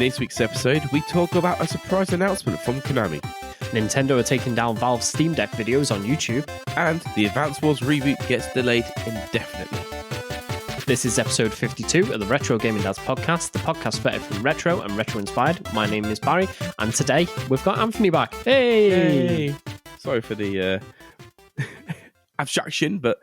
this week's episode, we talk about a surprise announcement from Konami, Nintendo are taking down Valve's Steam Deck videos on YouTube, and the Advance Wars reboot gets delayed indefinitely. This is episode 52 of the Retro Gaming Dads podcast, the podcast for everything retro and retro-inspired. My name is Barry, and today we've got Anthony back. Hey! Sorry for the abstraction, but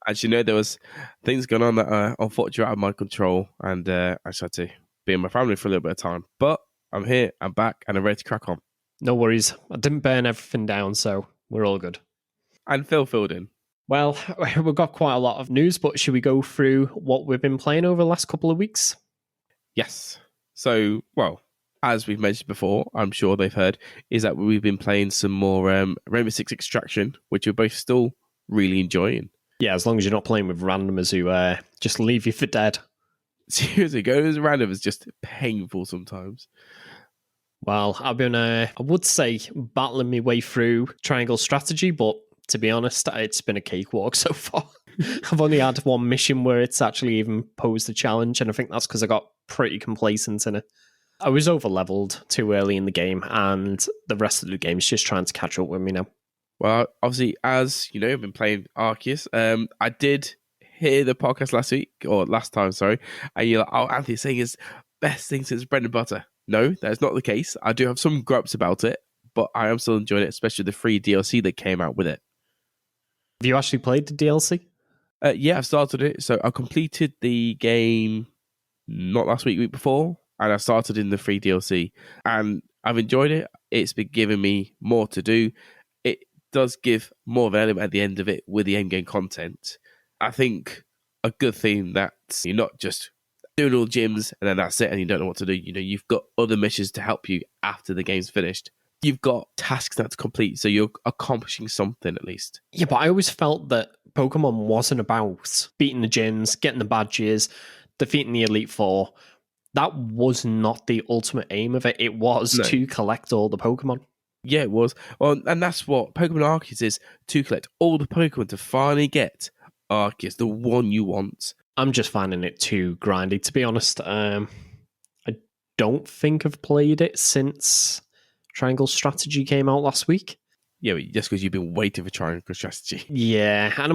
as you know, there was things going on that are unfortunately out of my control, and I just had to be in my family for a little bit of time. But I'm here, I'm back, and I'm ready to crack on. No worries. I didn't burn everything down, so we're all good. And Phil filled in. Well, we've got quite a lot of news, but should we go through what we've been playing over the last couple of weeks? Yes. So, well, as we've mentioned before, I'm sure they've heard, is that we've been playing some more Rainbow Six Extraction, which we're both still really enjoying. Yeah, as long as you're not playing with randomers who just leave you for dead. Seriously, going as random is just painful sometimes. Well, I've been, I would say, battling my way through Triangle Strategy, but to be honest, it's been a cakewalk so far. I've only had one mission where it's actually even posed a challenge, and I think that's because I got pretty complacent in it. I was over-leveled too early in the game, and the rest of the game is just trying to catch up with me now. Well, obviously, as you know, I've been playing Arceus. I did hear the podcast last time, and you're like, oh, Anthony's saying it's best thing since bread and butter. No, that's not the case. I do have some gripes about it, but I am still enjoying it, especially the free DLC that came out with it. Have you actually played the DLC? Yeah, I've started it. So I completed the game not last week before, and I started in the free DLC, and I've enjoyed it. It's been giving me more to do. It does give more of an element at the end of it with the endgame content. I think a good thing that you're not just doing all gyms and then that's it and you don't know what to do. You know, you've got other missions to help you after the game's finished. You've got tasks that to complete, so you're accomplishing something at least. Yeah, but I always felt that Pokemon wasn't about beating the gyms, getting the badges, defeating the Elite Four. That was not the ultimate aim of it. It was to collect all the Pokemon. Yeah, it was. Well, and that's what Pokemon Arceus is, to collect all the Pokemon to finally get Arceus, the one you want. I'm just finding it too grindy, to be honest. I don't think I've played it since Triangle Strategy came out last week. Yeah, but just because you've been waiting for Triangle Strategy. Yeah, and I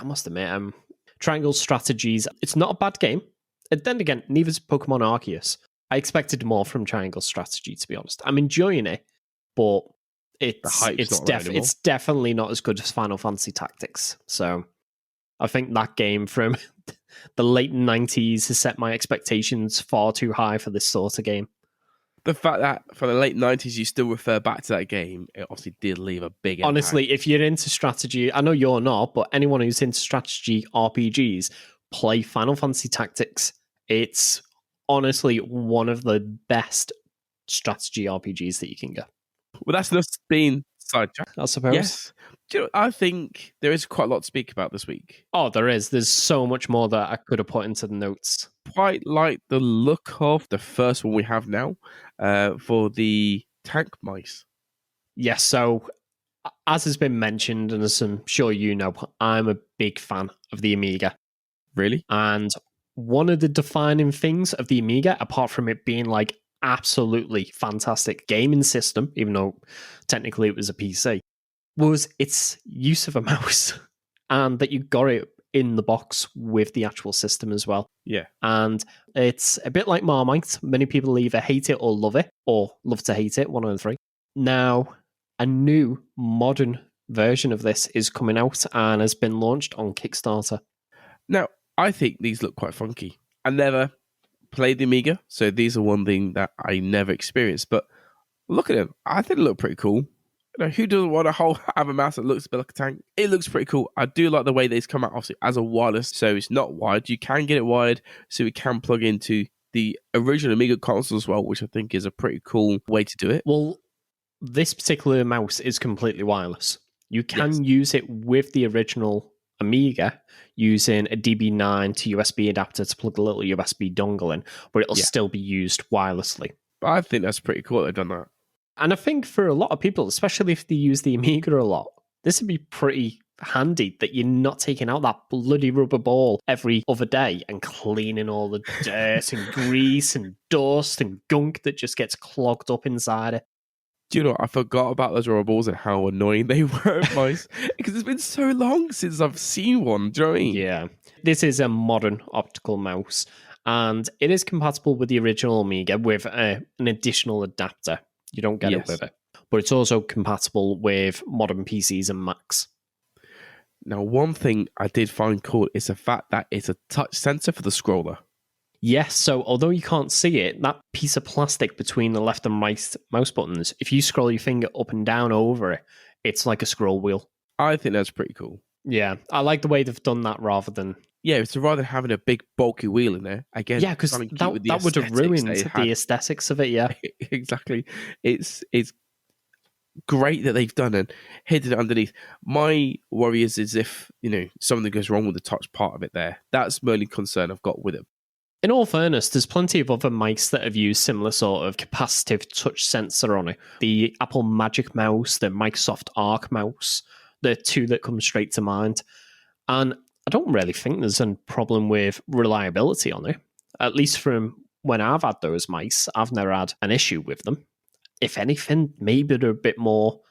must admit, Triangle Strategies, it's not a bad game. And then again, neither is Pokemon Arceus. I expected more from Triangle Strategy, to be honest. I'm enjoying it, but it's definitely not as good as Final Fantasy Tactics. So I think that game from the late 90s has set my expectations far too high for this sort of game. The fact that for the late 90s you still refer back to that game, it obviously did leave a big impact. Honestly, if you're into strategy, I know you're not, but anyone who's into strategy RPGs, play Final Fantasy Tactics. It's honestly one of the best strategy RPGs that you can get. Well, that's just been sidetracked, I suppose. Yes. Do you know, I think there is quite a lot to speak about this week. Oh, there is. There's so much more that I could have put into the notes. Quite like the look of the first one we have now for the tank mice. Yes, so as has been mentioned, and as I'm sure you know, I'm a big fan of the Amiga. Really? And one of the defining things of the Amiga, apart from it being like absolutely fantastic gaming system, even though technically it was a PC, was its use of a mouse, and that you got it in the box with the actual system as well. Yeah. And it's a bit like Marmite. Many people either hate it or love it, or love to hate it, one of the three. Now, a new modern version of this is coming out and has been launched on Kickstarter. Now, I think these look quite funky. I never played the Amiga, so these are one thing that I never experienced, but look at them. I think they look pretty cool. You know, who doesn't want to have a mouse that looks a bit like a tank? It looks pretty cool. I do like the way these come out obviously as a wireless, so it's not wired. You can get it wired, so it can plug into the original Amiga console as well, which I think is a pretty cool way to do it. Well, this particular mouse is completely wireless. You can use it with the original Amiga using a DB9 to USB adapter to plug a little USB dongle in, but it'll still be used wirelessly. But I think that's pretty cool they've done that. And I think for a lot of people, especially if they use the Amiga a lot, this would be pretty handy that you're not taking out that bloody rubber ball every other day and cleaning all the dirt and grease and dust and gunk that just gets clogged up inside it. Do you know what? I forgot about those rubber balls and how annoying they were at mice because it's been so long since I've seen one. Do you know what I mean? Yeah. This is a modern optical mouse, and it is compatible with the original Amiga with an additional adapter. You don't get it with it. But it's also compatible with modern PCs and Macs. Now, one thing I did find cool is the fact that it's a touch sensor for the scroller. Yes, so although you can't see it, that piece of plastic between the left and right mouse buttons, if you scroll your finger up and down over it, it's like a scroll wheel. I think that's pretty cool. Yeah, I like the way they've done that rather than... Yeah, so rather than having a big bulky wheel in there, again... Yeah, because that would have ruined the aesthetics of it, yeah. Exactly. It's great that they've done and hidden it underneath. My worry is if, something goes wrong with the touch part of it there. That's my only concern I've got with it. In all fairness, there's plenty of other mice that have used similar sort of capacitive touch sensor on it. The Apple Magic Mouse, the Microsoft Arc Mouse, the two that come straight to mind. And I don't really think there's a problem with reliability on it. At least from when I've had those mice, I've never had an issue with them. If anything, maybe they're a bit more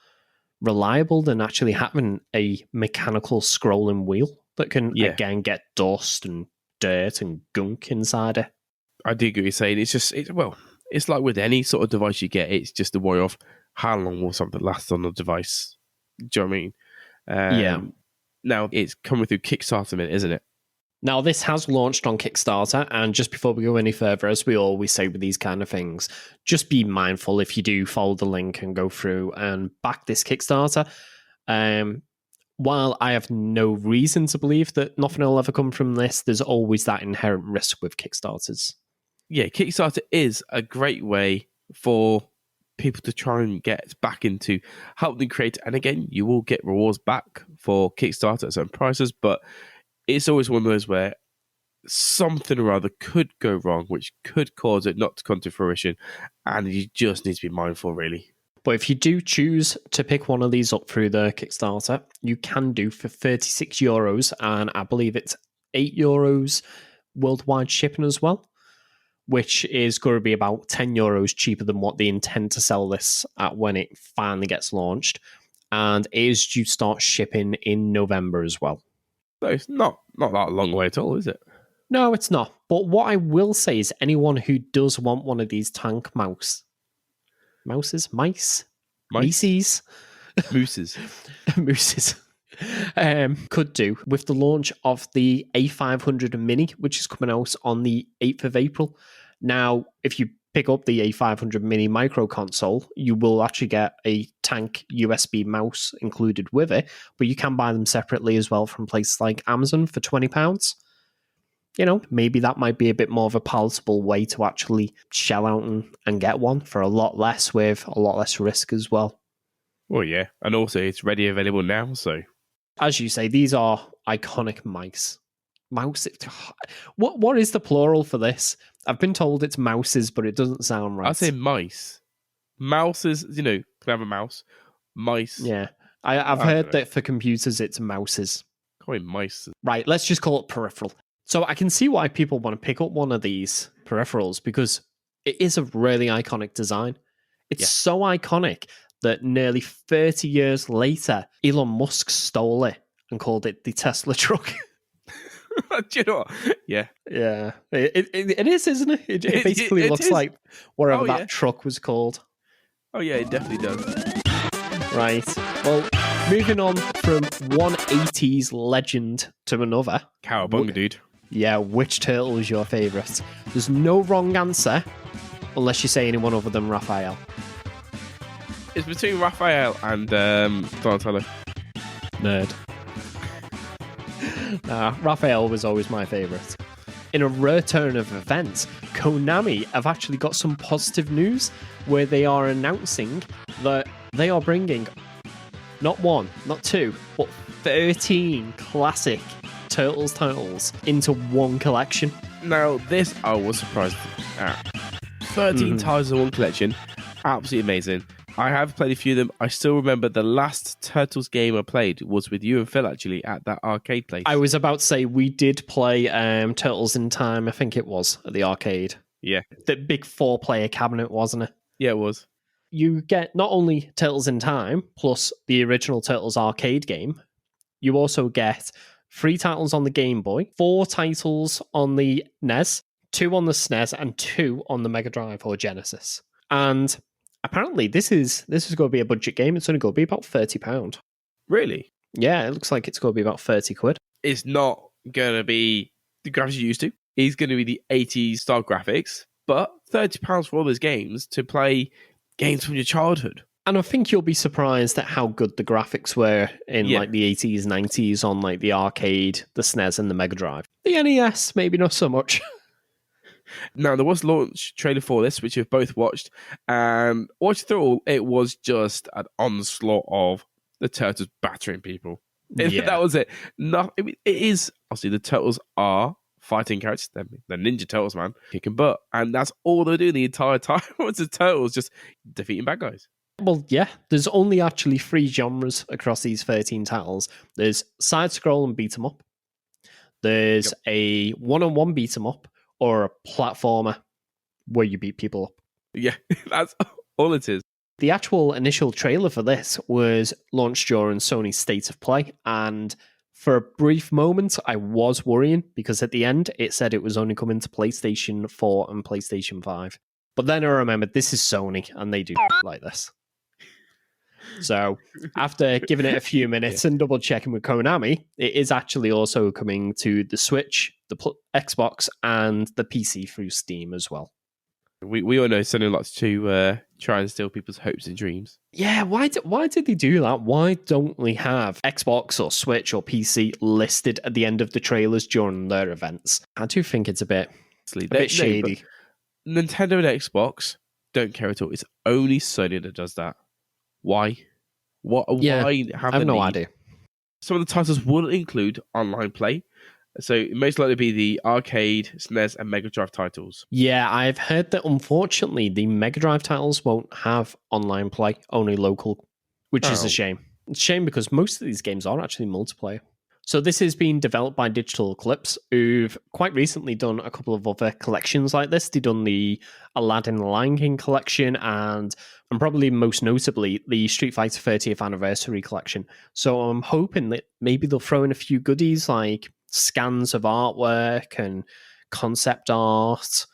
reliable than actually having a mechanical scrolling wheel that can, again, get dust and dirt and gunk inside it. I do get what you're saying. It's like with any sort of device you get, it's just a worry of how long will something last on the device. Do you know what I mean? Yeah. Now, it's coming through Kickstarter, isn't it? Now, this has launched on Kickstarter, and just before we go any further, as we always say with these kind of things, just be mindful if you do follow the link and go through and back this Kickstarter. While I have no reason to believe that nothing will ever come from this, there's always that inherent risk with Kickstarters. Yeah, Kickstarter is a great way for people to try and get back into help them create. And again, you will get rewards back for Kickstarter at certain prices, but it's always one of those where something or other could go wrong, which could cause it not to come to fruition. And you just need to be mindful, really. But if you do choose to pick one of these up through the Kickstarter, you can do for €36, and I believe it's €8 worldwide shipping as well, which is going to be about €10 cheaper than what they intend to sell this at when it finally gets launched. And it is due to start shipping in November as well. So it's not that long way at all, is it? No, it's not. But what I will say is anyone who does want one of these tank mooses, mooses, could do with the launch of the A500 Mini, which is coming out on the 8th of April. Now, if you pick up the A500 Mini micro console, you will actually get a tank USB mouse included with it, but you can buy them separately as well from places like Amazon for £20. Maybe that might be a bit more of a palatable way to actually shell out and get one for a lot less with a lot less risk as well. Well, yeah. And also it's ready available now, so. As you say, these are iconic mice. Mouse. What is the plural for this? I've been told it's mouses, but it doesn't sound right. I say mice. Mouses, can have a mouse. Mice. Yeah. I've heard that for computers it's mouses. Call it mice. Right, let's just call it peripheral. So I can see why people want to pick up one of these peripherals because it is a really iconic design. It's so iconic that nearly 30 years later, Elon Musk stole it and called it the Tesla truck. Do you know what? Yeah. Yeah. It is, isn't it? It basically looks like whatever that truck was called. Oh, yeah, it definitely does. Right. Well, moving on from one 80s legend to another. Cowabunga, dude. Yeah, which turtle is your favourite? There's no wrong answer unless you say anyone other than Raphael. It's between Raphael and Donatello. Nerd. Raphael was always my favourite. In a rare turn of events, Konami have actually got some positive news where they are announcing that they are bringing not one, not two, but 13 classic Turtles titles into one collection. Now, this I was surprised at. 13 titles in one collection. Absolutely amazing. I have played a few of them. I still remember the last Turtles game I played was with you and Phil, actually, at that arcade place. I was about to say, we did play Turtles in Time, I think it was, at the arcade. Yeah. The big 4-player cabinet, wasn't it? Yeah, it was. You get not only Turtles in Time, plus the original Turtles arcade game, you also get 3 titles on the Game Boy, 4 titles on the NES, 2 on the SNES, and 2 on the Mega Drive or Genesis. And apparently this is going to be a budget game. It's only going to be about £30. Really? Yeah, it looks like it's going to be about 30 quid. It's not going to be the graphics you used to. It's going to be the 80s style graphics, but £30 for all those games to play games from your childhood. And I think you'll be surprised at how good the graphics were in like the 80s, 90s on like the arcade, the SNES, and the Mega Drive. The NES, maybe not so much. Now, there was launch trailer for this, which you've both watched, and watched through all, it was just an onslaught of the Turtles battering people. Yeah. That was it. It is, obviously, the Turtles are fighting characters. They're Ninja Turtles, man, kicking butt, and that's all they're doing the entire time. Was the Turtles just defeating bad guys. Well, yeah, there's only actually 3 genres across these 13 titles. There's side-scroll and beat-em-up. There's a one-on-one beat-em-up, or a platformer where you beat people up. Yeah, that's all it is. The actual initial trailer for this was launched during Sony's State of Play, and for a brief moment, I was worrying because at the end, it said it was only coming to PlayStation 4 and PlayStation 5. But then I remembered this is Sony, and they do like this. So after giving it a few minutes and double checking with Konami, it is actually also coming to the Switch, the Xbox, and the PC through Steam as well. We all know Sony likes to try and steal people's hopes and dreams. Yeah, why did they do that? Why don't we have Xbox or Switch or PC listed at the end of the trailers during their events? I do think it's a bit shady. Nintendo and Xbox don't care at all. It's only Sony that does that. Why? Why I have no idea. Some of the titles will include online play. So it most likely be the arcade, SNES, and Mega Drive titles. Yeah, I've heard that unfortunately the Mega Drive titles won't have online play, only local, which is a shame. It's a shame because most of these games are actually multiplayer. So this is being developed by Digital Eclipse, who've quite recently done a couple of other collections like this. They've done the Aladdin Lion King collection and probably most notably the Street Fighter 30th Anniversary collection. So I'm hoping that maybe they'll throw in a few goodies like scans of artwork and concept art,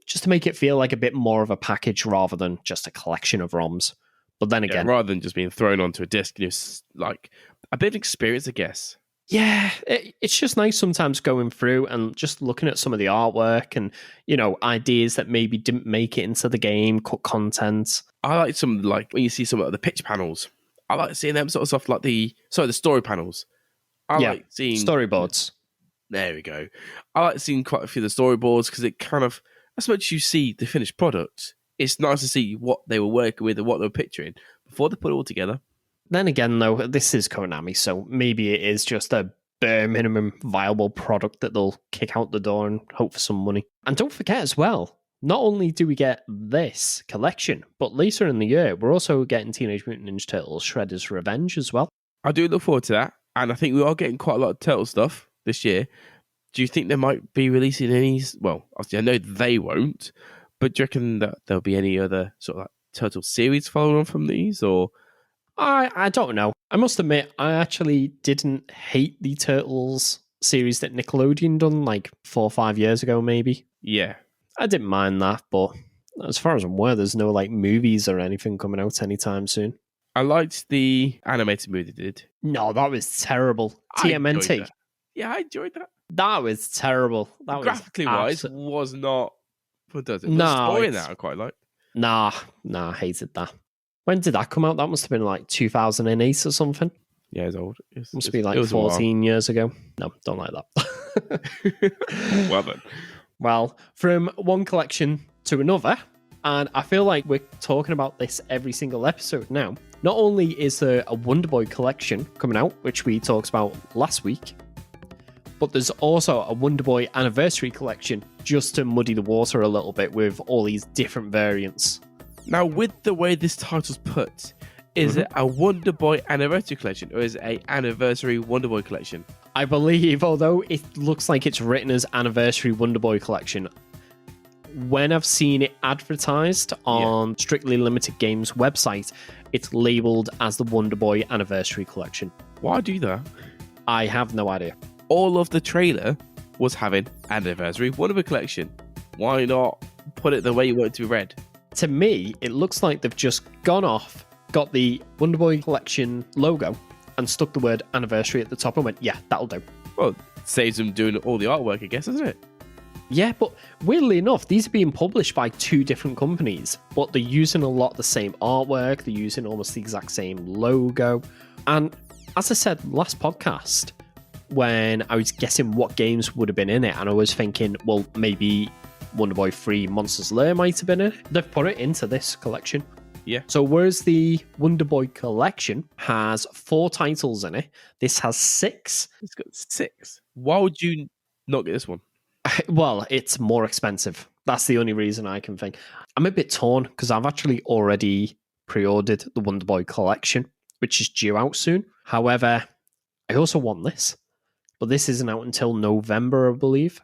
just to make it feel like a bit more of a package rather than just a collection of ROMs. But then again, rather than just being thrown onto a disc, like a bit of experience, I guess. Yeah, it's just nice sometimes going through and just looking at some of the artwork and, ideas that maybe didn't make it into the game, cut content. I like when you see some of the picture panels. I like seeing them sort of stuff like the story panels. I like seeing storyboards. There we go. I like seeing quite a few of the storyboards because it kind of, as much as you see the finished product, it's nice to see what they were working with and what they were picturing before they put it all together. Then again, though, this is Konami, so maybe it is just a bare minimum viable product that they'll kick out the door and hope for some money. And don't forget as well, not only do we get this collection, but later in the year, we're also getting Teenage Mutant Ninja Turtles Shredder's Revenge as well. I do look forward to that, and I think we are getting quite a lot of Turtle stuff this year. Do you think they might be releasing any? Well, obviously, I know they won't, but do you reckon that there'll be any other sort of like Turtle series following on from these, or? I don't know. I must admit, I actually didn't hate the Turtles series that Nickelodeon done like 4 or 5 years ago, maybe. Yeah. I didn't mind that, but as far as I'm aware, there's no like movies or anything coming out anytime soon. I liked the animated movie they did. No, that was terrible. TMNT. Yeah, I enjoyed that. That was terrible. That graphically wise was not. What does it? No, the story in that I quite liked. Nah, I hated that. When did that come out? That must have been like 2008 or something. Yeah, it's old. Must be like 14 years ago. No, don't like that. Well then. Well, from one collection to another, and I feel like we're talking about this every single episode now. Not only is there a Wonderboy collection coming out, which we talked about last week, but there's also a Wonderboy anniversary collection just to muddy the water a little bit with all these different variants. Now, with the way this title's put, is it a Wonderboy Anniversary Collection or is it a Anniversary Wonderboy Collection? I believe, although it looks like it's written as Anniversary Wonderboy Collection, when I've seen it advertised on Strictly Limited Games website, it's labelled as the Wonderboy Anniversary Collection. Why do that? I have no idea. All of the trailer was having Anniversary Wonderboy Collection. Why not put it the way you want it to be read? To me, it looks like they've just gone off, got the Wonderboy Collection logo, and stuck the word Anniversary at the top and went, yeah, that'll do. Well, it saves them doing all the artwork, I guess, doesn't it? Yeah, but weirdly enough, these are being published by two different companies, but they're using a lot of the same artwork, they're using almost the exact same logo. And as I said last podcast, when I was guessing what games would have been in it, and I was thinking, well, maybe Wonderboy 3 Monsters Lair might have been in it, they've put it into this collection. Yeah. So whereas the Wonderboy collection has 4 titles in it, this has 6. It's got 6. Why would you not get this one? Well, it's more expensive. That's the only reason I can think. I'm a bit torn because I've actually already pre-ordered the Wonderboy collection, which is due out soon. However, I also want this, but this isn't out until November, I believe.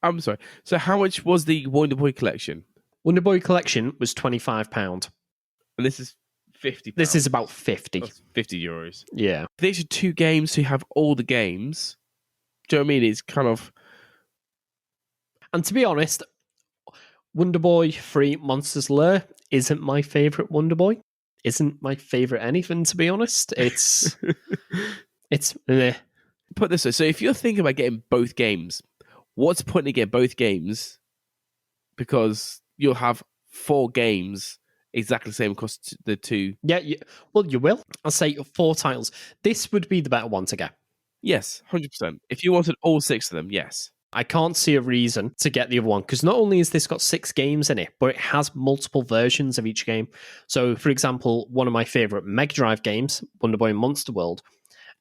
I'm sorry. So how much was the Wonderboy collection? Wonderboy collection was £25. And this is £50. This is about 50. That's €50. Yeah. These are 2 games who have all the games. Do you know what I mean? It's kind of... And to be honest, Wonderboy 3 Monsters Lair isn't my favourite Wonderboy. Isn't my favourite anything, to be honest. It's... it's... meh. Put this way. So if you're thinking about getting both games, what's the point in getting both games? Because you'll have 4 games exactly the same across the 2. Yeah, well, you will. I'll say 4 titles. This would be the better one to get. Yes, 100%. If you wanted all 6 of them, yes. I can't see a reason to get the other one, because not only has this got 6 games in it, but it has multiple versions of each game. So, for example, one of my favourite Mega Drive games, Wonderboy Monster World,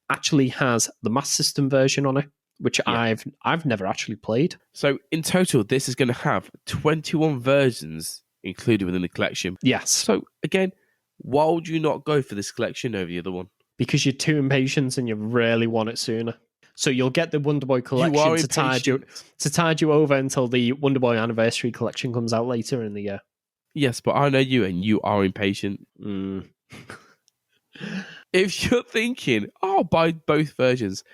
actually has the Master System version on it, which I've never actually played. So, in total, this is going to have 21 versions included within the collection. Yes. So, again, why would you not go for this collection over the other one? Because you're too impatient and you really want it sooner. So you'll get the Wonderboy collection to tide you over until the Wonderboy Anniversary collection comes out later in the year. Yes, but I know you and you are impatient. If you're thinking, I'll buy both versions,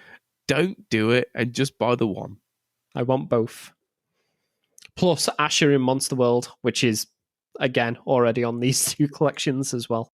don't do it and just buy the one. I want both. Plus Asher in Monster World, which is, again, already on these 2 collections as well.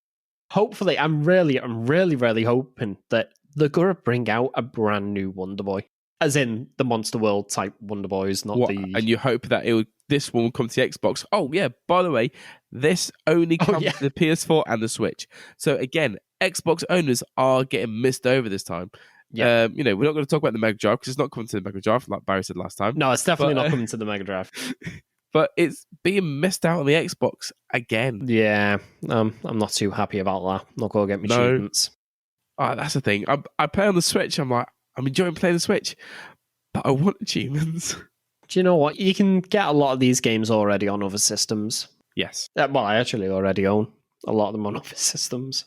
Hopefully, I'm really hoping that they're going to bring out a brand new Wonderboy. As in the Monster World type Wonderboys, not the... And you hope that this one will come to the Xbox. Oh, yeah, by the way, this only comes to the PS4 and the Switch. So, again, Xbox owners are getting missed over this time. Yeah. We're not going to talk about the Mega Drive because it's not coming to the Mega Drive, like Barry said last time. No, it's definitely not coming to the Mega Drive. But it's being missed out on the Xbox again. Yeah, I'm not too happy about that. Not going to get me achievements. That's the thing. I play on the Switch. I'm enjoying playing the Switch, but I want achievements. Do you know what? You can get a lot of these games already on other systems. Yes. Well, I actually already own a lot of them on other systems.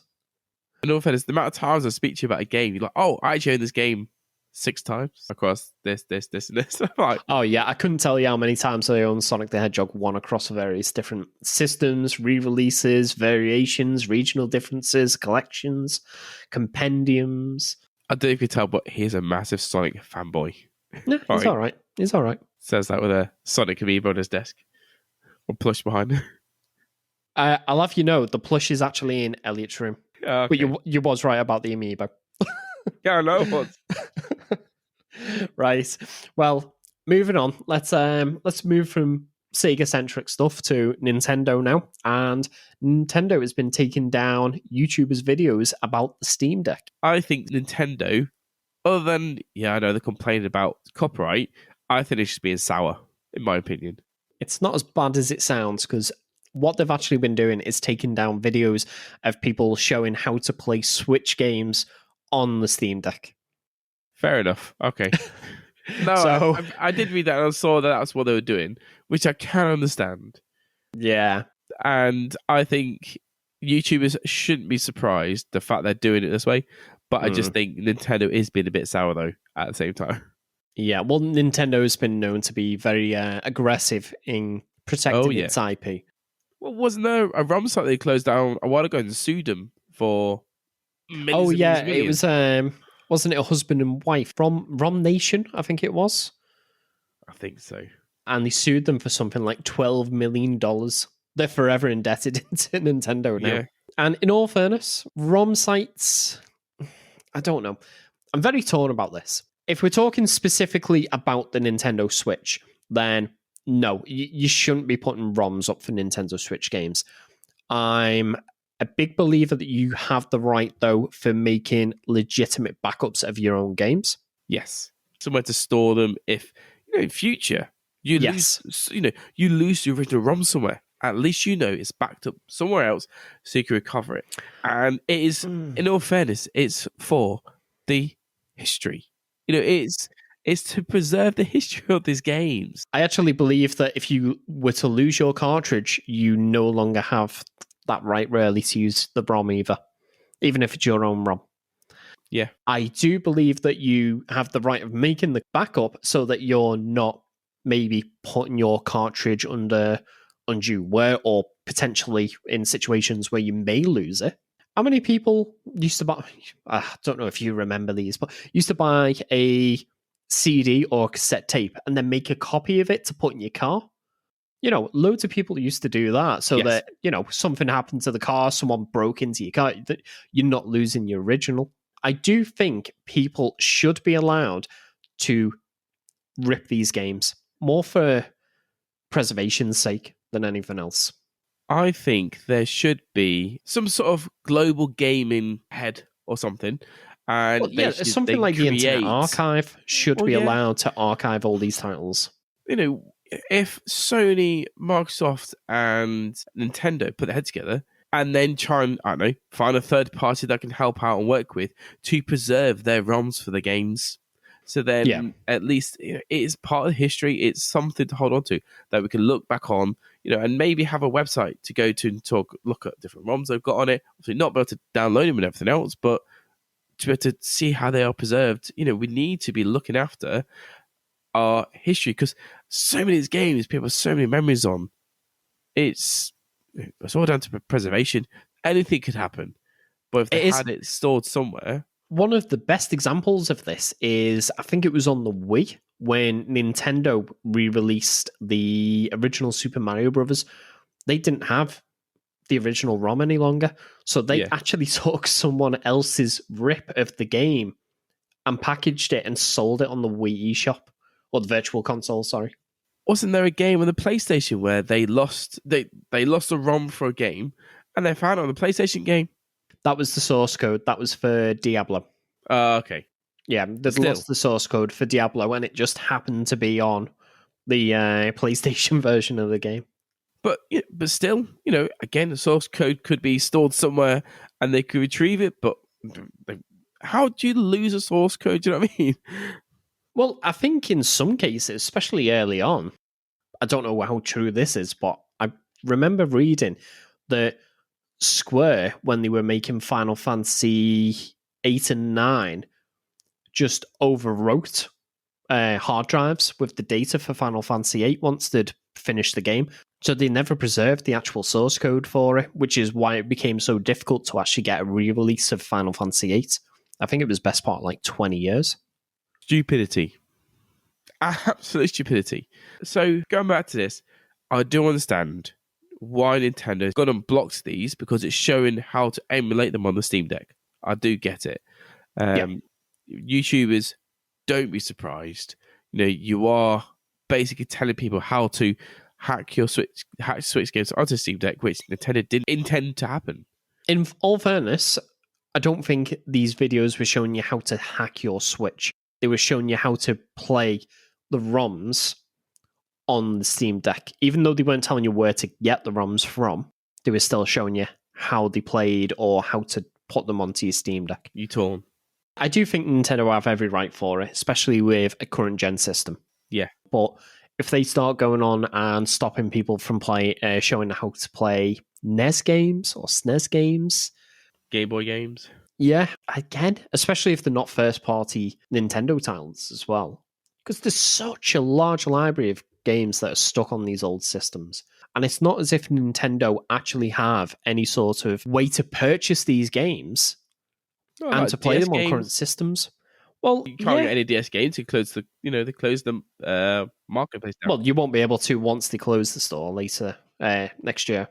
In all fairness, the amount of times I speak to you about a game, you're like, oh, I actually own this game 6 times across this, and this. Like, oh, yeah. I couldn't tell you how many times I own Sonic the Hedgehog 1 across various different systems, re-releases, variations, regional differences, collections, compendiums. I don't know if you can tell, but he's a massive Sonic fanboy. Yeah, he's all right. He's all right. Says that with a Sonic amiibo on his desk. Or plush behind him. I'll have you know, the plush is actually in Elliot's room. Okay. But you was right about the amiibo. Yeah, I know what. Right. Well, moving on. Let's move from Sega-centric stuff to Nintendo now. And Nintendo has been taking down YouTubers' videos about the Steam Deck. I think Nintendo, other than, I know they're complaining about copyright, I think it's just being sour, in my opinion. It's not as bad as it sounds, because what they've actually been doing is taking down videos of people showing how to play Switch games on the Steam Deck. Fair enough. Okay. No, so, I did read that and I saw that that's what they were doing, which I can understand. Yeah. And I think YouTubers shouldn't be surprised the fact they're doing it this way. But I just think Nintendo is being a bit sour, though, at the same time. Yeah, well, Nintendo's been known to be very aggressive in protecting its IP. Well, wasn't there a ROM site they closed down a while ago and sued them for millions and millions and millions? It was, wasn't it a husband and wife from ROM Nation, I think it was? I think so. And they sued them for something like $12 million. They're forever indebted to Nintendo now. Yeah. And in all fairness, ROM sites, I don't know. I'm very torn about this. If we're talking specifically about the Nintendo Switch, then no, you shouldn't be putting ROMs up for Nintendo Switch games. I'm a big believer that you have the right, though, for making legitimate backups of your own games. Yes. Somewhere to store them if, in future, you lose the original ROM somewhere. At least you know it's backed up somewhere else so you can recover it. And it is, in all fairness, it's for the history. It's to preserve the history of these games. I actually believe that if you were to lose your cartridge, you no longer have that right, really, to use the ROM either, even if it's your own ROM. Yeah. I do believe that you have the right of making the backup so that you're not maybe putting your cartridge under undue wear or potentially in situations where you may lose it. How many people used to buy, I don't know if you remember these, but used to buy a CD or cassette tape and then make a copy of it to put in your car? Loads of people used to do that so that, something happened to the car, someone broke into your car, that you're not losing your original. I do think people should be allowed to rip these games more for preservation's sake than anything else. I think there should be some sort of global gaming head or something. And something like the Internet Archive should be allowed to archive all these titles. If Sony, Microsoft, and Nintendo put their head together and then try and, I don't know, find a third party that can help out and work with to preserve their ROMs for the games. So then at least it is part of history. It's something to hold on to that we can look back on, and maybe have a website to go to and look at different ROMs they've got on it. Obviously not be able to download them and everything else, but to be able to see how they are preserved, we need to be looking after our history because so many of these games, people have so many memories on. It's all down to preservation. Anything could happen, but if they had it stored somewhere. One of the best examples of this is, I think it was on the Wii, when Nintendo re-released the original Super Mario Brothers. They didn't have the original ROM any longer, so they actually took someone else's rip of the game and packaged it and sold it on the Wii eShop, or the Virtual Console, sorry. Wasn't there a game on the PlayStation where they lost a ROM for a game and they found it on the PlayStation game? That was the source code. That was for Diablo. Okay. Yeah, they lost the source code for Diablo and it just happened to be on the PlayStation version of the game. But still, again, the source code could be stored somewhere and they could retrieve it, but how do you lose a source code? Do you know what I mean? Well, I think in some cases, especially early on, I don't know how true this is, but I remember reading that Square, when they were making Final Fantasy 8 and 9, just overwrote hard drives with the data for Final Fantasy 8 once they'd finished the game. So they never preserved the actual source code for it, which is why it became so difficult to actually get a re-release of Final Fantasy 8. I think it was best part of like 20 years. Stupidity. Absolute stupidity. So going back to this, I do understand why Nintendo's gone and blocked these because it's showing how to emulate them on the Steam Deck. I do get it. YouTubers, don't be surprised. You are basically telling people how to hack Switch games onto Steam Deck, which Nintendo didn't intend to happen. In all fairness, I don't think these videos were showing you how to hack your Switch. They were showing you how to play the ROMs on the Steam Deck. Even though they weren't telling you where to get the ROMs from, they were still showing you how they played or how to put them onto your Steam Deck. You torn. I do think Nintendo have every right for it, especially with a current gen system. Yeah. But if they start going on and stopping people from showing how to play NES games or SNES games, Game Boy games. yeah, again, especially if they're not first-party Nintendo titles as well, because there's such a large library of games that are stuck on these old systems. And it's not as if Nintendo actually have any sort of way to purchase these games Oh, and like to play DS them on current games. systems. Well, You can't yeah. get any DS games. They closed the marketplace down. Well, you won't be able to once they close the store later next year.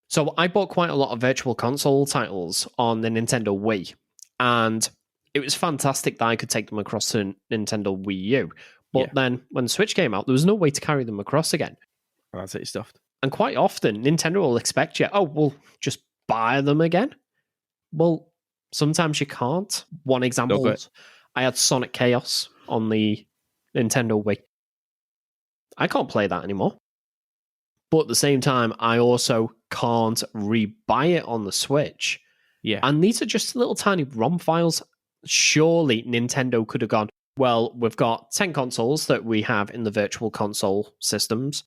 So I bought quite a lot of virtual console titles on the Nintendo Wii, and it was fantastic that I could take them across to Nintendo Wii U. But then when the Switch came out, there was no way to carry them across again. And that's it, stuffed. And quite often, Nintendo will expect you, oh, well, just buy them again. Well, sometimes you can't. One example, I had Sonic Chaos on the Nintendo Wii. I can't play that anymore. But at the same time, I also can't re-buy it on the Switch. Yeah. And these are just little tiny ROM files. Surely Nintendo could have gone, well, we've got 10 consoles that we have in the virtual console systems.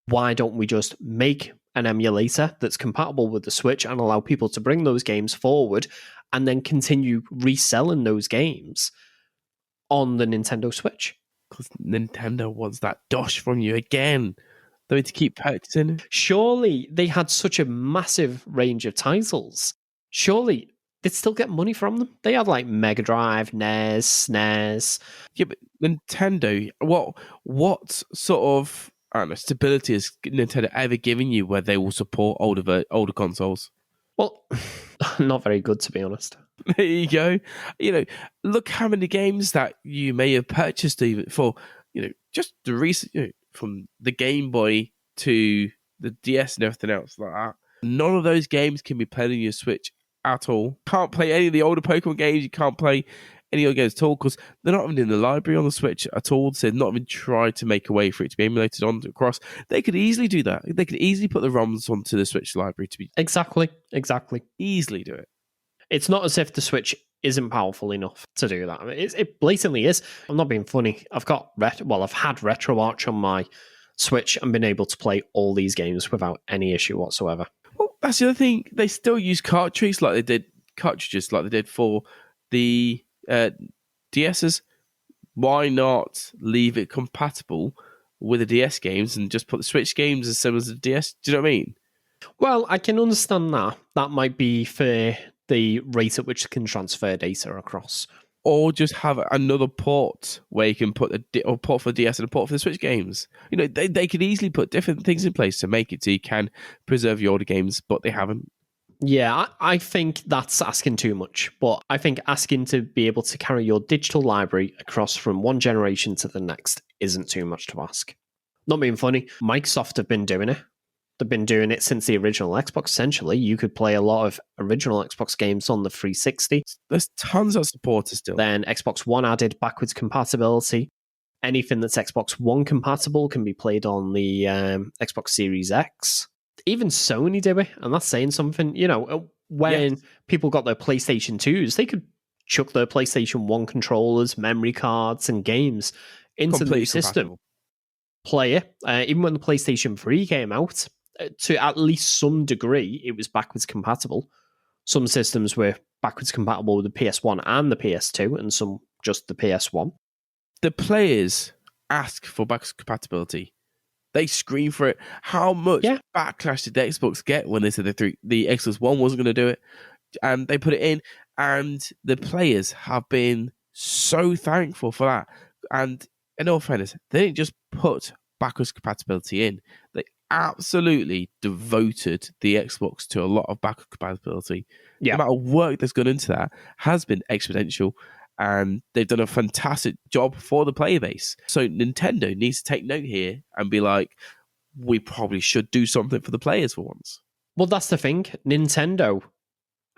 Why don't we just make an emulator that's compatible with the Switch and allow people to bring those games forward and then continue reselling those games on the Nintendo Switch? Because Nintendo wants that dosh from you again. They need to keep purchasing. Surely they had such a massive range of titles. Surely they'd still get money from them. They had like Mega Drive, NES, SNES. Yeah, but Nintendo, what sort of, I don't know, stability has Nintendo ever given you where they will support older consoles? Well, not very good, to be honest. There you go. Look how many games that you may have purchased even for, just the recent, from the Game Boy to the DS and everything else like that. None of those games can be played on your Switch at all. Can't play any of the older Pokemon games. You can't play any other games at all because they're not even in the library on the Switch at all. So they've not even tried to make a way for it to be emulated across. They could easily do that. They could easily put the ROMs onto the Switch library to be exactly easily do it. It's not as if the Switch isn't powerful enough to do that. I mean, it blatantly is. I'm not being funny. I've had RetroArch on my Switch and been able to play all these games without any issue whatsoever. Well, that's the other thing. They still use cartridges like they did for the DSs. Why not leave it compatible with the DS games and just put the Switch games as similar as the DS? Do you know what I mean? Well, I can understand that. That might be for the rate at which it can transfer data across. Or just have another port where you can put a port for the DS and a port for the Switch games. They could easily put different things in place to make it so you can preserve your older games, but they haven't. Yeah, I think that's asking too much. But I think asking to be able to carry your digital library across from one generation to the next isn't too much to ask. Not being funny, Microsoft have been doing it. They've been doing it since the original Xbox, essentially. You could play a lot of original Xbox games on the 360. There's tons of supporters still. Then Xbox One added backwards compatibility. Anything that's Xbox One compatible can be played on the Xbox Series X. Even Sony do it, and that's saying something. When people got their PlayStation 2s, they could chuck their PlayStation 1 controllers, memory cards, and games into the system. Play it. Even when the PlayStation 3 came out, to at least some degree, it was backwards compatible. Some systems were backwards compatible with the PS1 and the PS2, and some just the PS1. The players ask for backwards compatibility. They scream for it. How much backlash did the Xbox get when they said the Xbox One wasn't going to do it? And they put it in, and the players have been so thankful for that. And in all fairness, they didn't just put backwards compatibility in. They absolutely devoted the Xbox to a lot of backward compatibility. Yeah. The amount of work that's gone into that has been exponential, and they've done a fantastic job for the player base. So Nintendo needs to take note here and be like, we probably should do something for the players for once. Well, that's the thing. Nintendo,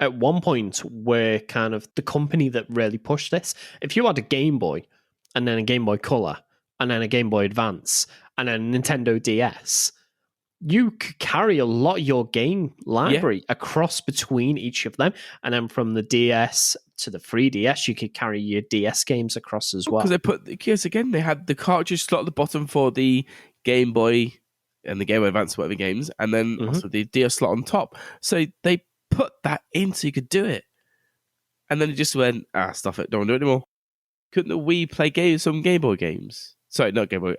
at one point, were kind of the company that really pushed this. If you had a Game Boy, and then a Game Boy Color, and then a Game Boy Advance, and then a Nintendo DS, you could carry a lot of your game library across between each of them. And then from the DS to the 3DS, you could carry your DS games across as well. Because they had the cartridge slot at the bottom for the Game Boy and the Game Boy Advance, whatever games, and then also the DS slot on top. So they put that in so you could do it. And then it just went, stuff it, don't want to do it anymore. Couldn't the Wii play some Game Boy games? Sorry, not Game Boy,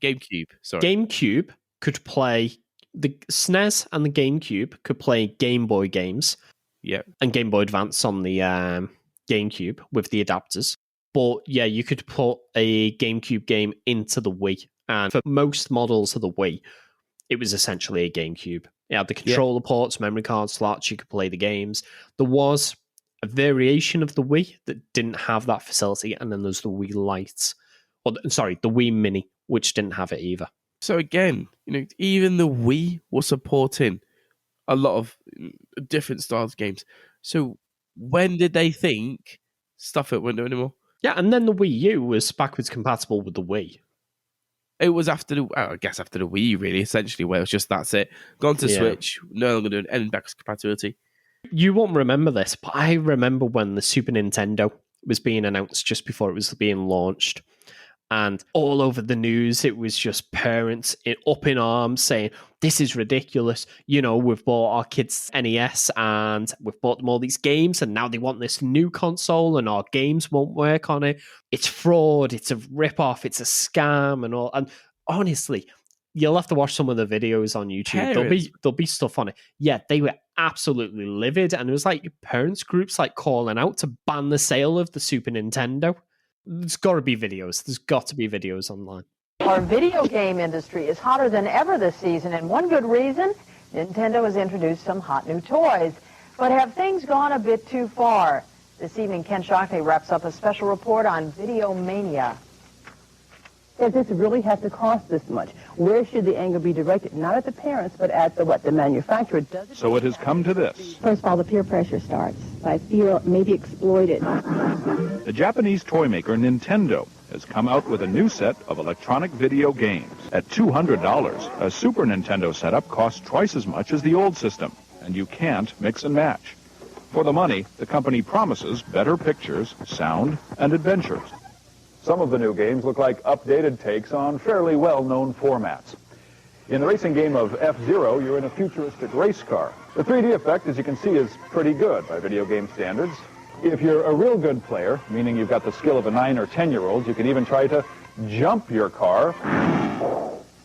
GameCube, sorry. GameCube could play, the SNES and the GameCube could play Game Boy games. Yeah. And Game Boy Advance on the GameCube with the adapters. But yeah, you could put a GameCube game into the Wii. And for most models of the Wii, it was essentially a GameCube. It had the controller ports, memory card slots, you could play the games. There was a variation of the Wii that didn't have that facility, and then there's the Wii Lite. The Wii Mini, which didn't have it either. So again, even the Wii was supporting a lot of different styles of games. So when did they think stuff it wouldn't do anymore? Yeah, and then the Wii U was backwards compatible with the Wii. It was after the Wii, really, essentially, where it was just that's it. Gone to Switch, no longer doing any backwards compatibility. You won't remember this, but I remember when the Super Nintendo was being announced just before it was being launched. And all over the news, it was just parents up in arms saying, this is ridiculous. We've bought our kids NES and we've bought them all these games and now they want this new console and our games won't work on it. It's fraud. It's a rip-off. It's a scam and all. And honestly, you'll have to watch some of the videos on YouTube. There'll be stuff on it. Yeah, they were absolutely livid. And it was like parents groups calling out to ban the sale of the Super Nintendo. There's got to be videos. There's got to be videos online. Our video game industry is hotter than ever this season, and one good reason, Nintendo has introduced some hot new toys. But have things gone a bit too far? This evening, Ken Shockney wraps up a special report on Video Mania. Does this really have to cost this much? Where should the anger be directed? Not at the parents, but at the manufacturer. So it has come to this. First of all, the peer pressure starts. I feel maybe exploited. The Japanese toy maker Nintendo has come out with a new set of electronic video games. At $200, a Super Nintendo setup costs twice as much as the old system, and you can't mix and match. For the money, the company promises better pictures, sound, and adventures. Some of the new games look like updated takes on fairly well-known formats. In the racing game of F-Zero, you're in a futuristic race car. The 3D effect, as you can see, is pretty good by video game standards. If you're a real good player, meaning you've got the skill of a 9 or 10-year-old, you can even try to jump your car.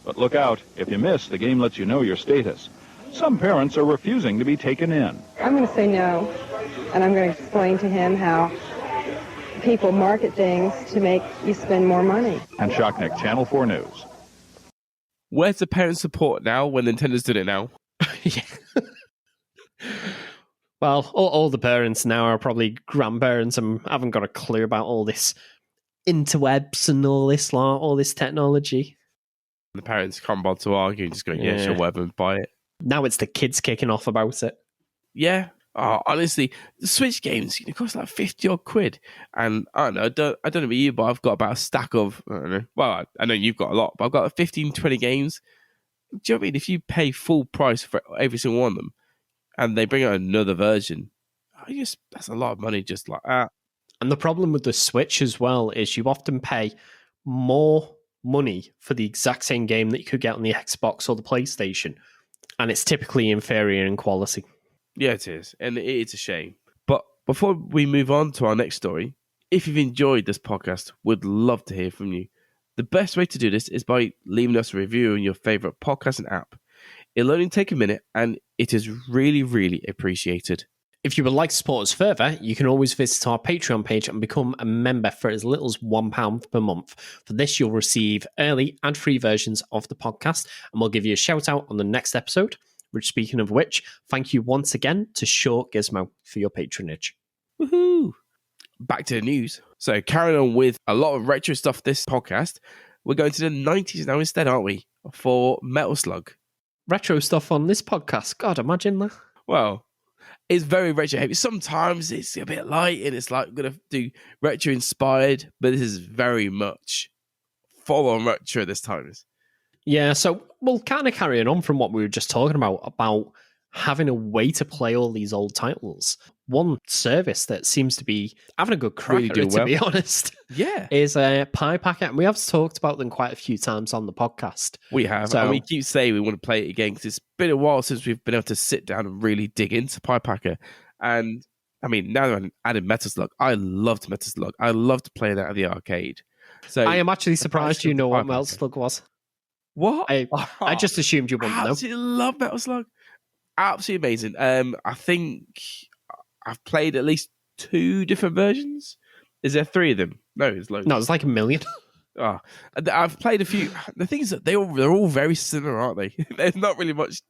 But look out, if you miss, the game lets you know your status. Some parents are refusing to be taken in. I'm going to say no, and I'm going to explain to him how people market things to make you spend more money. And Shocknick, Channel 4 News. Where's the parent support now when Nintendo's doing it now? Yeah. Well, all the parents now are probably grandparents and haven't got a clue about all this interwebs and all this technology. The parents can't bother to argue, just going, yeah, sure, whatever, and buy it. Now it's the kids kicking off about it. Yeah. Oh, honestly, the Switch games cost like 50-odd quid. And I don't know about you, but I've got about a stack of, I don't know. Well, I know you've got a lot, but I've got 15, 20 games. Do you know what I mean? If you pay full price for every single one of them, and they bring out another version, that's a lot of money just like that. And the problem with the Switch as well is you often pay more money for the exact same game that you could get on the Xbox or the PlayStation. And it's typically inferior in quality. Yeah, it is. And it's a shame. But before we move on to our next story, if you've enjoyed this podcast, we'd love to hear from you. The best way to do this is by leaving us a review on your favorite podcasting app. It'll only take a minute, and it is really, really appreciated. If you would like to support us further, you can always visit our Patreon page and become a member for as little as £1 per month. For this, you'll receive early ad-free versions of the podcast, and we'll give you a shout-out on the next episode. Which, speaking of which, thank you once again to Short Gizmo for your patronage. Woohoo! Back to the news. So, carrying on with a lot of retro stuff this podcast, we're going to the 90s now instead, aren't we? For Metal Slug. Retro stuff on this podcast. God, imagine that. Well, it's very retro heavy. Sometimes it's a bit light and it's like we're going to do retro inspired, but this is very much full on retro this time. Yeah, so we'll kind of carry on from what we were just talking about having a way to play all these old titles. One service that seems to be having a good crack Really at doing it, to well. be honest, Yeah. is PiePacker. And we have talked about them quite a few times on the podcast. We have. So- and we keep saying we want to play it again because it's been a while since we've been able to sit down and really dig into PiePacker. And I mean, now that I'm adding Metal Slug, I loved Metal Slug. I loved playing that at the arcade. So I am actually surprised you know what PiePacker. Metal Slug was. What? I just assumed you wouldn't know. absolutely love Metal Slug. Absolutely amazing. I think I've played at least 2 different versions. Is there 3 of them? No, there's loads. No, it's like a million. Oh, I've played a few. The thing is that they're all very similar, aren't they? There's not really much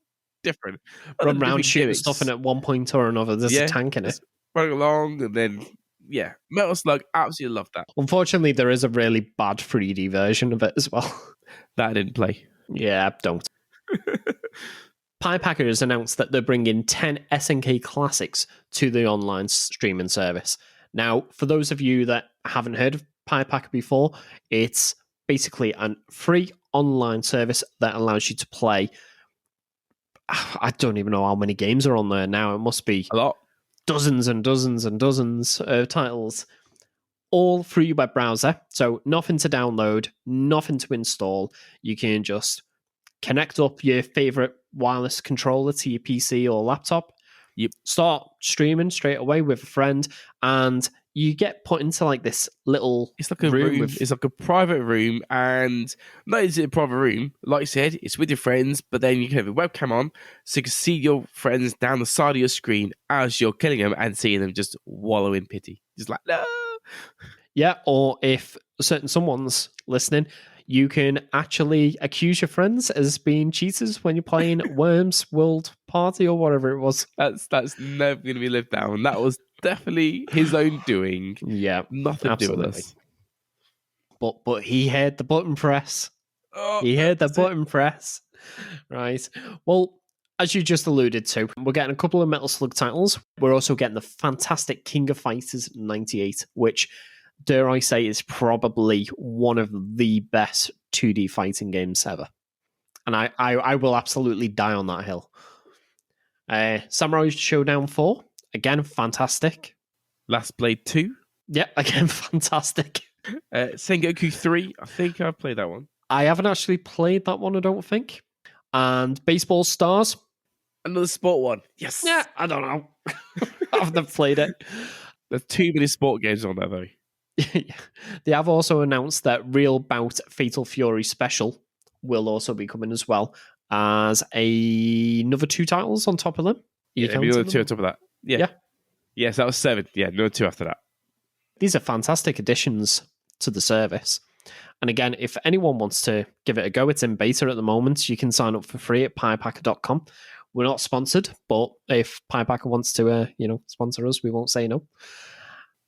different. Run Other than around different shooting gimmicks. stuff, and at one point or another, there's a tank in it. just running along, and then yeah, Metal Slug. Absolutely love that. Unfortunately, there is a really bad 3D version of it as well. That I didn't play. Yeah, don't. PiePacker has announced that they're bringing 10 SNK classics to the online streaming service. Now, for those of you that haven't heard of PiePacker before, it's basically a free online service that allows you to play. I don't even know how many games are on there now. It must be A lot. dozens and dozens and dozens of titles, all through your web browser. So nothing to download, nothing to install. You can just connect up your favorite wireless controller to your PC or laptop. Yep. Start streaming straight away with a friend, and you get put into like this little. It's like a room. It's like a private room, and not only is it a private room, like I said, it's with your friends. But then you can have a webcam on, so you can see your friends down the side of your screen as you're killing them and seeing them just wallow in pity, just like no. Yeah, or if someone's listening, you can actually accuse your friends as being cheaters when you're playing Worms World Party or whatever it was. That's never going to be lived down. That was definitely his own doing. Yeah, Nothing absolutely. to do with us. But he heard the button press. Oh, He heard the that's it. button press. Right. Well, as you just alluded to, we're getting a couple of Metal Slug titles. We're also getting the fantastic King of Fighters 98, which, dare I say, is probably one of the best 2D fighting games ever. And I will absolutely die on that hill. Samurai Showdown 4, again, fantastic. Last Blade 2. Yeah, again, fantastic. Sengoku 3. I think I've played that one. I haven't actually played that one, I don't think. And Baseball Stars. Another sport one. Yes. Yeah, I don't know. I've never played it. There's too many sport games on there, though. They have also announced that Real Bout Fatal Fury Special will also be coming as well as another 2 titles on top of them. Yeah, maybe another 2 on top of that. Yeah. Yes, that was 7. Yeah, another 2 after that. These are fantastic additions to the service. And again, if anyone wants to give it a go, it's in beta at the moment. You can sign up for free at PiePacker.com. We're not sponsored, but if PiePacker wants to, sponsor us, we won't say no.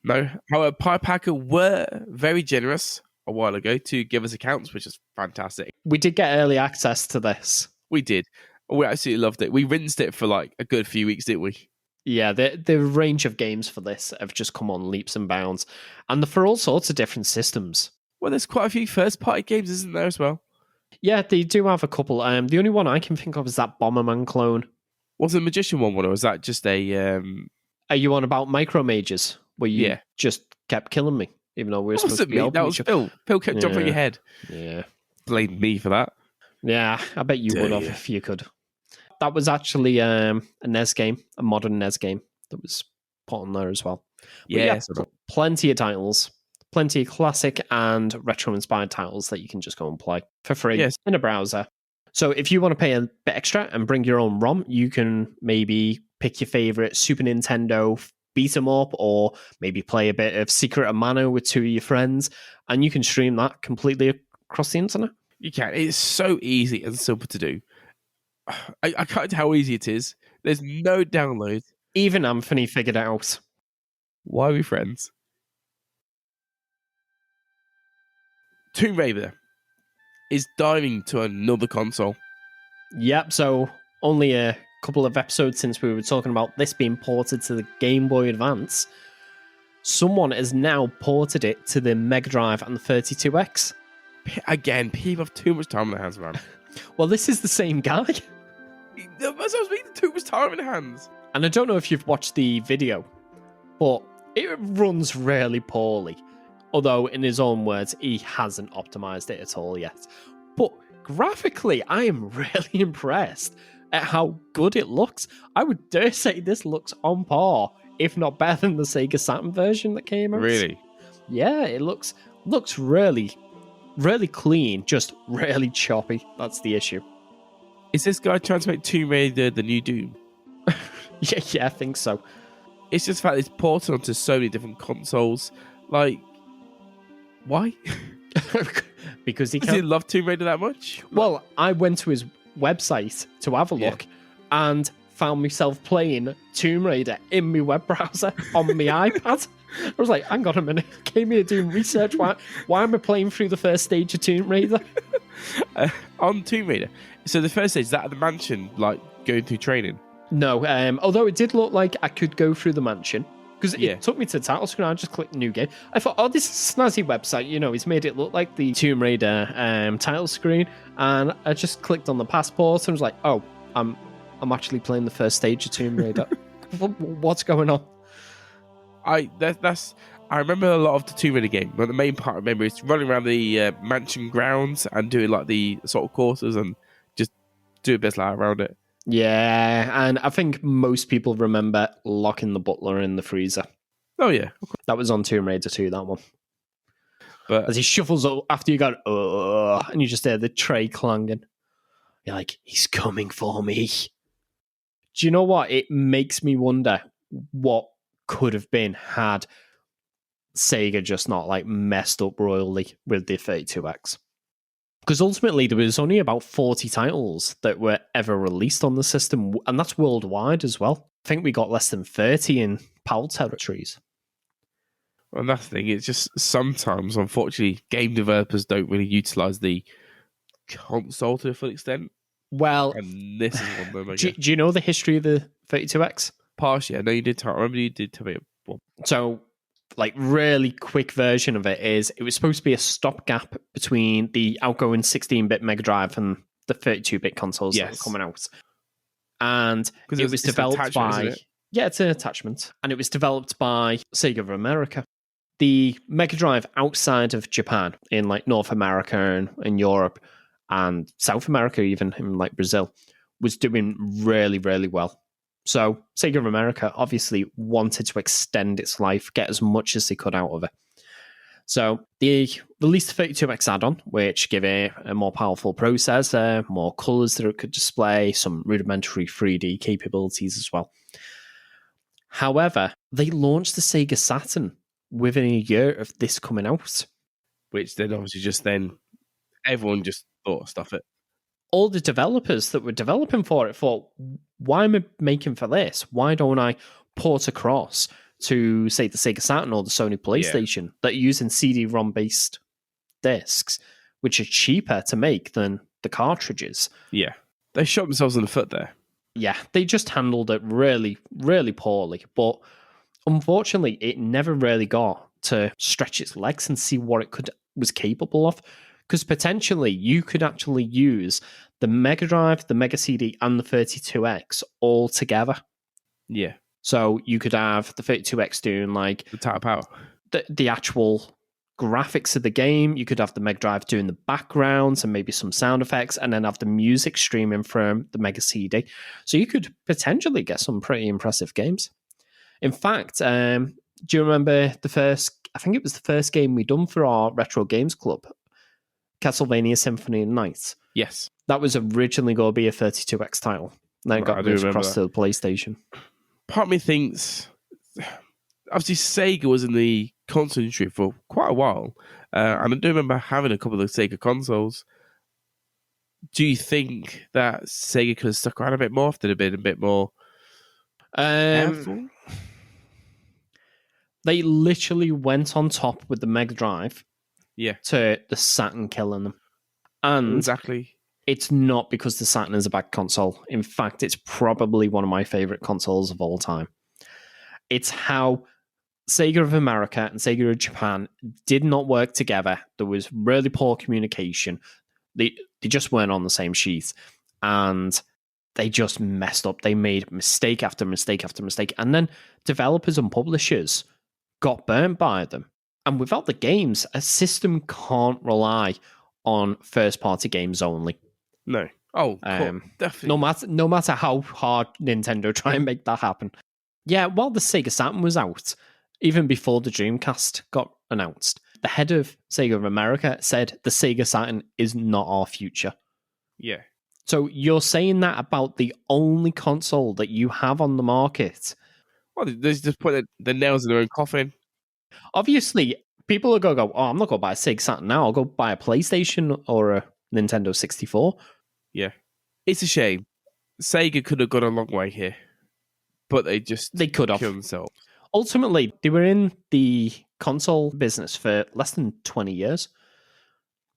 No. However, PiePacker were very generous a while ago to give us accounts, which is fantastic. We did get early access to this. We did. We absolutely loved it. We rinsed it for like a good few weeks, didn't we? Yeah, the range of games for this have just come on leaps and bounds. And they're for all sorts of different systems. Well, there's quite a few first-party games, isn't there, as well? Yeah, they do have a couple. The only one I can think of is that Bomberman clone. Was the Magician one, or was that just a... Are you on about Micro Mages, where you just kept killing me, even though we were supposed to be helping That was each other? Phil. Phil kept jumping your head. Yeah. Blame me for that. Yeah, I bet you would have if you could. That was actually a NES game, a modern NES game that was put on there as well. Yes. Plenty of titles. Plenty of classic and retro-inspired titles that you can just go and play for free in a browser. So if you want to pay a bit extra and bring your own ROM, you can maybe pick your favorite Super Nintendo beat 'em up, or maybe play a bit of Secret of Mana with 2 of your friends, and you can stream that completely across the internet. You can. It's so easy and simple to do. I can't tell how easy it is. There's no download. Even Anthony figured it out. Why are we friends? Tomb Raider is diving to another console. Yep, so only a couple of episodes since we were talking about this being ported to the Game Boy Advance, someone has now ported it to the Mega Drive and the 32X. Again, people have too much time on their hands, man. Well, this is the same guy. That's what I was meaning, too much time in their hands. And I don't know if you've watched the video, but it runs really poorly. Although, in his own words, he hasn't optimized it at all yet. But graphically, I am really impressed at how good it looks. I would dare say this looks on par, if not better than the Sega Saturn version that came out. Really? Yeah, it looks really, really clean, just really choppy. That's the issue. Is this guy trying to make Tomb Raider the new Doom? Yeah, I think so. It's just the fact that it's ported onto so many different consoles. Like, why? Because he Does can't. he love Tomb Raider that much? Well, I went to his website to have a look and found myself playing Tomb Raider in my web browser on my iPad. I was like, hang on a minute, I came here doing research. Why am I playing through the first stage of Tomb Raider? On Tomb Raider. So the first stage, is that at the mansion, like going through training? No, although it did look like I could go through the mansion. Because it took me to the title screen, I just clicked new game. I thought, oh, this is a snazzy website. You know, he's made it look like the Tomb Raider title screen. And I just clicked on the passport and was like, oh, I'm actually playing the first stage of Tomb Raider. What's going on? I remember a lot of the Tomb Raider game, but the main part I remember is running around the mansion grounds and doing like the sort of courses and just do a bit like around it. Yeah, and I think most people remember locking the butler in the freezer. Oh yeah, that was on Tomb Raider 2, that one. But as he shuffles up after you go, and you just hear the tray clanging, you're like, he's coming for me. Do you know what? It makes me wonder what could have been had Sega just not like messed up royally with the 32X. Because ultimately, there was only about 40 titles that were ever released on the system, and that's worldwide as well. I think we got less than 30 in PAL territories. Well, that's the thing. It's just sometimes, unfortunately, game developers don't really utilize the console to a full extent. Well, and this is one of them, I do guess. you know the history of the 32X? Partially. I know you did. I remember you did tell me. So, like, really quick version of it is it was supposed to be a stopgap between the outgoing 16-bit Mega Drive and the 32-bit consoles that were coming out. And it was developed by... Yeah, it's an attachment. And it was developed by Sega of America. The Mega Drive outside of Japan, in like North America and Europe, and South America, even in like Brazil, was doing really, really well. So Sega of America obviously wanted to extend its life, get as much as they could out of it. So they released the 32X add-on, which gave it a more powerful processor, more colors that it could display, some rudimentary 3D capabilities as well. However, they launched the Sega Saturn within a year of this coming out. Which then obviously everyone just thought stuff it. All the developers that were developing for it thought, why am I making for this? Why don't I port across to, say, the Sega Saturn or the Sony PlayStation that are using CD-ROM based discs, which are cheaper to make than the cartridges? Yeah. They shot themselves in the foot there. Yeah, they just handled it really, really poorly. But unfortunately, it never really got to stretch its legs and see what it was capable of. Because potentially you could actually use the Mega Drive, the Mega CD, and the 32X all together. Yeah. So you could have the 32X doing like the Tower Power, the actual graphics of the game. You could have the Mega Drive doing the backgrounds and maybe some sound effects, and then have the music streaming from the Mega CD. So you could potentially get some pretty impressive games. In fact, do you remember I think it was the first game we done for our Retro Games Club? Castlevania Symphony and Night. Yes. That was originally going to be a 32X title. Then it got moved across to the PlayStation. Part of me thinks, obviously Sega was in the console industry for quite a while. And I do remember having a couple of Sega consoles. Do you think that Sega could have stuck around a bit more if they'd have been a bit more careful? They literally went on top with the Mega Drive. Yeah. To the Saturn killing them. And exactly. It's not because the Saturn is a bad console. In fact, it's probably one of my favorite consoles of all time. It's how Sega of America and Sega of Japan did not work together. There was really poor communication. They just weren't on the same sheet. And they just messed up. They made mistake after mistake after mistake. And then developers and publishers got burnt by them. And without the games, a system can't rely on first-party games only. No. Oh, cool. Definitely. No matter how hard Nintendo try and make that happen. Yeah, while the Sega Saturn was out, even before the Dreamcast got announced, the head of Sega of America said the Sega Saturn is not our future. Yeah. So you're saying that about the only console that you have on the market? Well, they just put the nails in their own coffin. Obviously, people are going to go, oh, I'm not going to buy a Sega Saturn now. I'll go buy a PlayStation or a Nintendo 64. Yeah. It's a shame. Sega could have gone a long way here. But they could have killed themselves. Ultimately, they were in the console business for less than 20 years.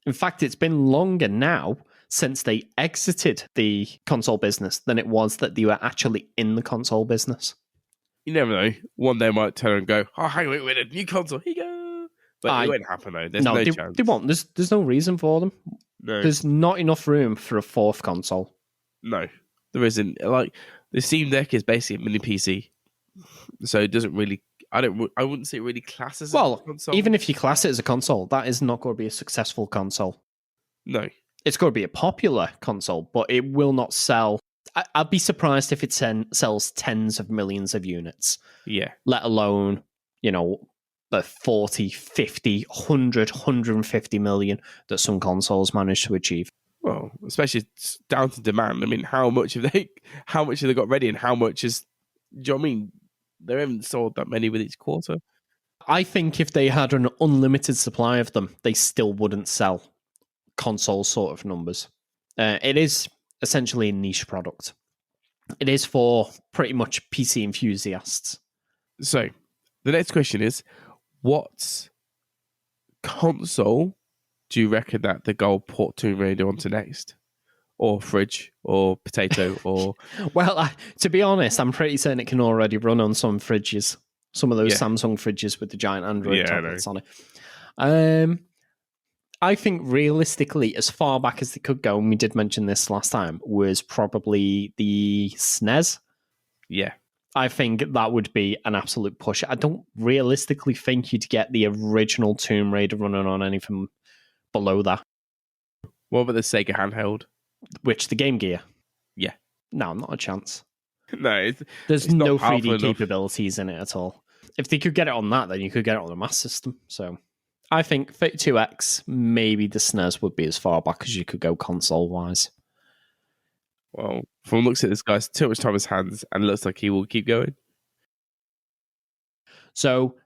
In fact, it's been longer now since they exited the console business than it was that they were actually in the console business. You never know. One day I might turn and go, oh, hang on, we're a new console. Here you go. But it won't happen, though. There's no chance. They won't. There's no reason for them. No. There's not enough room for a fourth console. No, there isn't. Like, the Steam Deck is basically a mini PC. So it doesn't really... I wouldn't say it really classes as a console. Even if you class it as a console, that is not going to be a successful console. No. It's going to be a popular console, but it will not sell. I'd be surprised if it sells tens of millions of units. Yeah. Let alone, the 40, 50, 100, 150 million that some consoles manage to achieve. Well, especially down to demand. I mean, how much have they got ready, and how much is... Do you know what I mean? They haven't sold that many with each quarter. I think if they had an unlimited supply of them, they still wouldn't sell console sort of numbers. It is essentially a niche product. It is for pretty much PC enthusiasts. So, the next question is, what console do you reckon that the gold port Tomb Raider onto next? Or fridge, or potato, or... Well, to be honest, I'm pretty certain it can already run on some fridges. Some of those Samsung fridges with the giant Android tablets on it. I think realistically, as far back as they could go, and we did mention this last time, was probably the SNES. Yeah. I think that would be an absolute push. I don't realistically think you'd get the original Tomb Raider running on anything below that. What about the Sega handheld? Which, the Game Gear? Yeah. No, not a chance. No. There's no 3D capabilities in it at all. If they could get it on that, then you could get it on a Master System. So I think 32X, maybe the SNES would be as far back as you could go console-wise. Well, from looks at this guy's too much time in his hands, and it looks like he will keep going. So,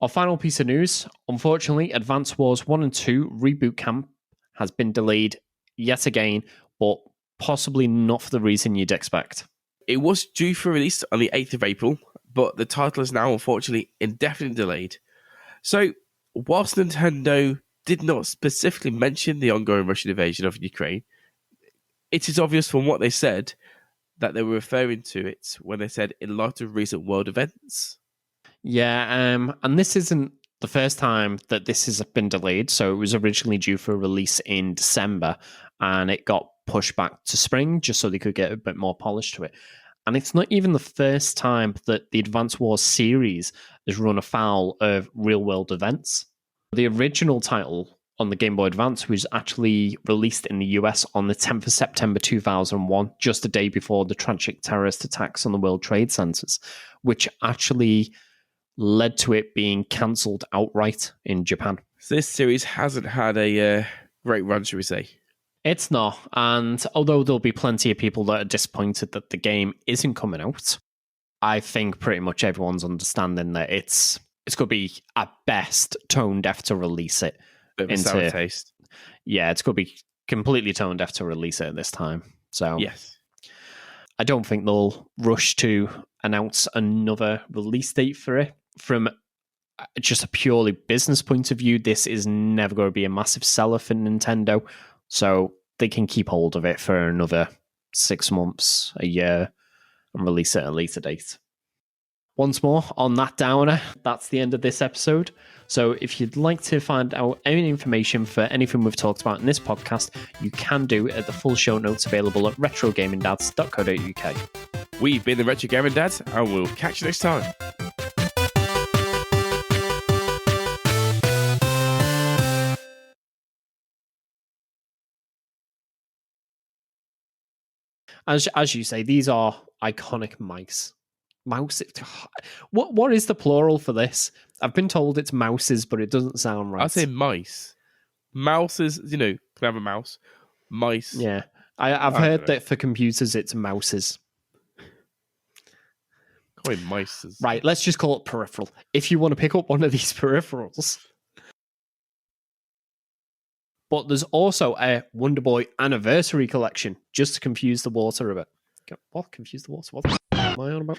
our final piece of news, unfortunately, Advance Wars 1 and 2 Reboot Camp has been delayed yet again, but possibly not for the reason you'd expect. It was due for release on the 8th of April, but the title is now unfortunately indefinitely delayed. So, whilst Nintendo did not specifically mention the ongoing Russian invasion of Ukraine, it is obvious from what they said that they were referring to it when they said, in light of recent world events. Yeah, and this isn't the first time that this has been delayed. So it was originally due for release in December, and it got pushed back to spring just so they could get a bit more polish to it. And it's not even the first time that the Advance Wars series has run afoul of real-world events. The original title on the Game Boy Advance was actually released in the US on the 10th of September 2001, just a day before the tragic terrorist attacks on the World Trade Centers, which actually led to it being cancelled outright in Japan. So this series hasn't had a great run, should we say? It's not, and although there'll be plenty of people that are disappointed that the game isn't coming out, I think pretty much everyone's understanding that it's going to be, at best, tone deaf to release it. Bit of a sour taste. Yeah, it's going to be completely tone deaf to release it at this time. So yes, I don't think they'll rush to announce another release date for it. From just a purely business point of view, this is never going to be a massive seller for Nintendo. So they can keep hold of it for another 6 months, a year, and release it at a later date. Once more, on that downer, that's the end of this episode. So if you'd like to find out any information for anything we've talked about in this podcast, you can do at the full show notes available at retrogamingdads.co.uk. We've been the Retro Gaming Dads, and we'll catch you next time. As you say, these are iconic mice. Mouse. What is the plural for this? I've been told it's mouses, but it doesn't sound right. I say mice. Mouses, can have a mouse. Mice. Yeah. I've heard that for computers it's mouses. Call it mice. Right, let's just call it peripheral. If you want to pick up one of these peripherals. But there's also a Wonderboy anniversary collection, just to confuse the water a bit. What? Confuse the water? What am I on about?